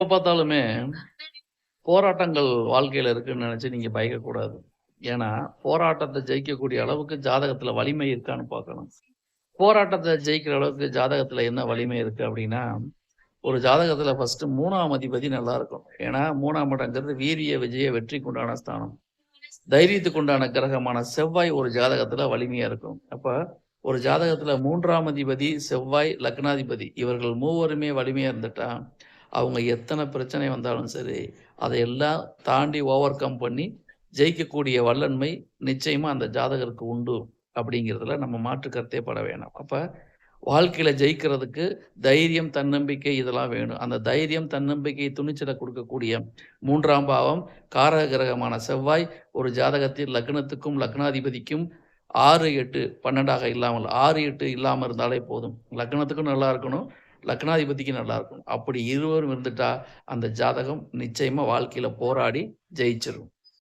எப்ப பார்த்தாலுமே போராட்டங்கள் வாழ்க்கையில இருக்குன்னு நெனச்சு நீங்க பயக்கக்கூடாது. ஏன்னா, போராட்டத்த ஜெயிக்கக்கூடிய அளவுக்கு ஜாதகத்துல வலிமை இருக்கான்னு பார்க்கணும். போராட்டத்த ஜெயிக்கிற அளவுக்கு ஜாதகத்துல என்ன வலிமை இருக்கு அப்டின்னா, ஒரு ஜாதகத்துல ஃபர்ஸ்ட்டு 3ஆம் அதிபதி நல்லா இருக்கும். ஏன்னா 3ஆம் இடங்கிறது வீரிய, விஜய, வெற்றிக்கு உண்டான ஸ்தானம். தைரியத்துக்கு உண்டான கிரகமான செவ்வாய் ஒரு ஜாதகத்துல வலிமையா இருக்கும். அப்ப ஒரு ஜாதகத்துல 3ஆம் அதிபதி, செவ்வாய், லக்னாதிபதி இவர்கள் மூவருமே வலிமையா இருந்துட்டா, அவங்க எத்தன பிரச்சனை வந்தாலும் சரி, அதையெல்லாம் தாண்டி ஓவர் கம் பண்ணி ஜெயிக்கக்கூடிய வல்லன்மை நிச்சயமா அந்த ஜாதகருக்கு உண்டு. அப்படிங்கிறதுல நம்ம மாற்று கருத்தே பட வேணாம். அப்ப வாழ்க்கையில ஜெயிக்கிறதுக்கு தைரியம், தன்னம்பிக்கை இதெல்லாம் வேணும். அந்த தைரியம், தன்னம்பிக்கை, துணிச்சல குடுக்கக்கூடிய 3ஆம் பாவம் காரக கிரகமான செவ்வாய் ஒரு ஜாதகத்தில் லக்னத்துக்கும், லக்னாதிபதிக்கும் 6, 8, 12ஆக இல்லாமல் 6, 8 இல்லாம இருந்தாலே போதும். லக்னத்துக்கும் நல்லா இருக்கணும், லக்னாதிபதிக்கும் நல்லா இருக்கணும். அப்படி இருவரும் இருந்துட்டா, அந்த ஜாதகம் நிச்சயமா வாழ்க்கையில போராடி ஜெயிச்சிரும்.